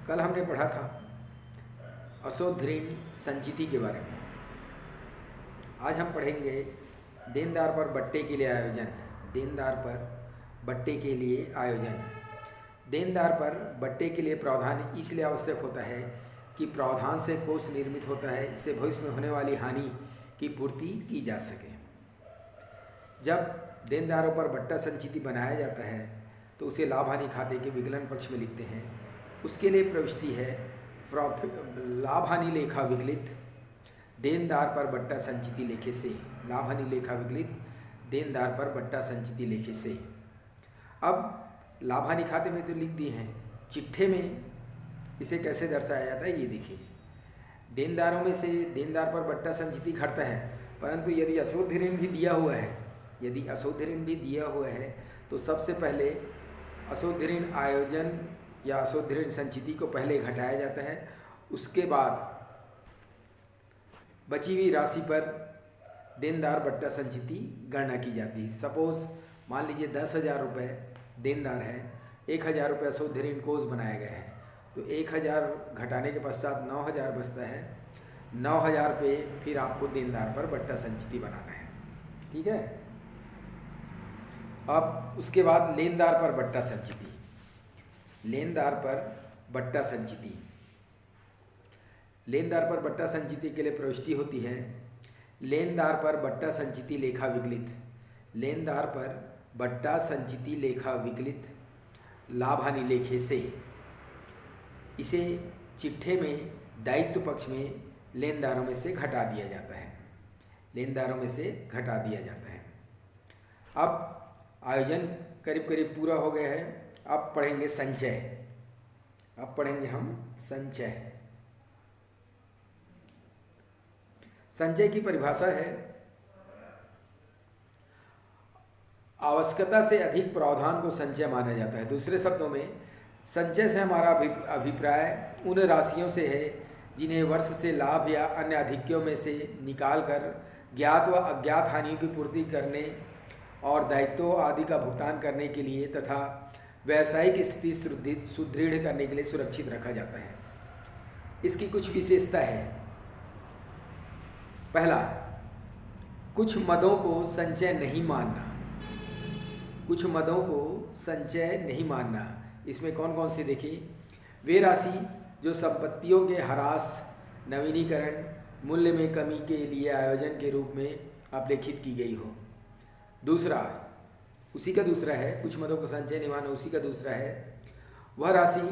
कल हमने पढ़ा था अशोध ऋण संचिति के बारे में। आज हम पढ़ेंगे देनदार पर बट्टे के लिए आयोजन। देनदार पर बट्टे के लिए आयोजन। देनदार पर बट्टे के लिए प्रावधान इसलिए आवश्यक होता है कि प्रावधान से कोष निर्मित होता है, इससे भविष्य में होने वाली हानि की पूर्ति की जा सके। जब देनदारों पर बट्टा संचिति बनाया जाता है तो उसे लाभ हानि खाते के विकलन पक्ष में लिखते हैं। उसके लिए प्रविष्टि है लाभ हानि लेखा विकलित देनदार पर बट्टा संचिति लेखे से। लाभ हानि लेखा विकलित देनदार पर बट्टा संचिति लेखे से। अब लाभ हानि खाते में तो लिख दिए हैं, चिट्ठे में इसे कैसे दर्शाया जाता है ये देखिए। देनदारों में से देनदार पर बट्टा संचिति घटता है, परंतु यदि अशोध ऋण भी दिया हुआ है, यदि अशोध ऋण भी दिया हुआ है तो सबसे पहले अशोध ऋण आयोजन या अशोध ऋण संचिति को पहले घटाया जाता है। उसके बाद बची हुई राशि पर देनदार बट्टा संचिति गणना की जाती है। सपोज मान लीजिए 10,000 रुपये देनदार है, 1,000 रुपये अशोध ऋण कोष बनाया गया है, तो 1,000 घटाने के पश्चात 9,000 बचता है। 9,000 पे फिर आपको देनदार पर बट्टा संचिति बनाना है, ठीक है। अब उसके बाद लेनदार पर बट्टा संचिति। लेनदार पर बट्टा संचिति। लेनदार पर बट्टा संचिति के लिए प्रविष्टि होती है लेनदार पर बट्टा संचिति लेखा विकलित। लेनदार पर बट्टा संचिति लेखा विकलित लाभ हानि लेखे से। इसे चिट्ठे में दायित्व पक्ष में लेनदारों में से घटा दिया जाता है। लेनदारों में से घटा दिया जाता है। अब आयोजन करीब करीब पूरा हो गया है। अब पढ़ेंगे संचय। अब पढ़ेंगे हम संचय। संचय की परिभाषा है आवश्यकता से अधिक प्रावधान को संचय माना जाता है। दूसरे शब्दों में संचय से हमारा अभिप्राय उन राशियों से है जिन्हें वर्ष से लाभ या अन्य अधिक्यों में से निकालकर ज्ञात व अज्ञात हानियों की पूर्ति करने और दायित्वों आदि का भुगतान करने के लिए तथा व्यावसायिक स्थिति सुदृढ़ करने के लिए सुरक्षित रखा जाता है। इसकी कुछ विशेषता है। पहला, कुछ मदों को संचय नहीं मानना। कुछ मदों को संचय नहीं मानना। इसमें कौन कौन से देखिए। वे राशि जो संपत्तियों के ह्रास, नवीनीकरण, मूल्य में कमी के लिए आयोजन के रूप में अभिलेखित की गई हो। दूसरा, उसी का दूसरा है, कुछ मदों को संचय नहीं मानना, उसी का दूसरा है वह राशि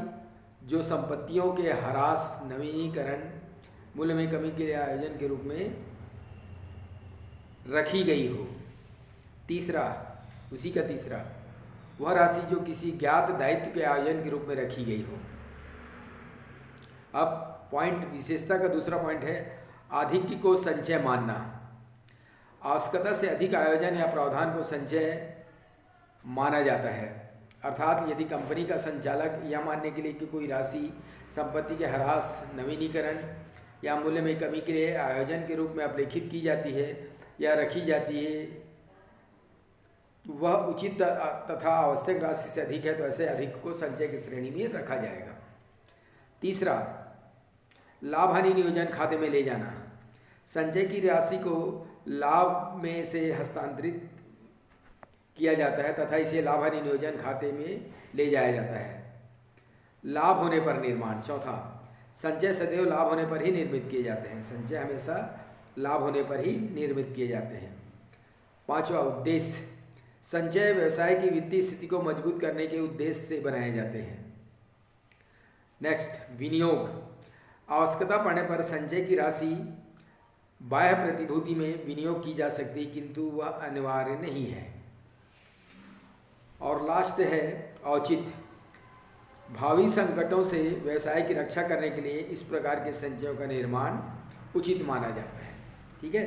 जो संपत्तियों के ह्रास, नवीनीकरण, मूल्य में कमी के लिए आयोजन के रूप में रखी गई हो। तीसरा, उसी का तीसरा, वह राशि जो किसी ज्ञात दायित्व के आयोजन के रूप में रखी गई हो। अब पॉइंट, विशेषता का दूसरा पॉइंट है अधिक को संचय मानना। आवश्यकता से अधिक आयोजन या प्रावधान को संचय माना जाता है। अर्थात यदि कंपनी का संचालक यह मानने के लिए कि कोई राशि संपत्ति के ह्रास, नवीनीकरण या मूल्य में कमी के लिए आयोजन के रूप में अभिलेखित की जाती है या रखी जाती है, वह उचित तथा आवश्यक राशि से अधिक है तो ऐसे अधिक को संचय की श्रेणी में रखा जाएगा। तीसरा, लाभ हानि नियोजन खाते में ले जाना। संचय की राशि को लाभ में से हस्तांतरित किया जाता है तथा इसे लाभ हानि नियोजन खाते में ले जाया जाता है। लाभ होने पर निर्माण। चौथा, संचय सदैव लाभ होने पर ही निर्मित किए जाते हैं। संचय हमेशा लाभ होने पर ही निर्मित किए जाते हैं। पांचवा, उद्देश्य। संचय व्यवसाय की वित्तीय स्थिति को मजबूत करने के उद्देश्य से बनाए जाते हैं। नेक्स्ट, विनियोग। आवश्यकता पड़ने पर संचय की राशि बाह्य प्रतिभूति में विनियोग की जा सकती है, किंतु वह अनिवार्य नहीं है। और लास्ट है औचित्य। भावी संकटों से व्यवसाय की रक्षा करने के लिए इस प्रकार के संचयों का निर्माण उचित माना जाता है। ठीक है।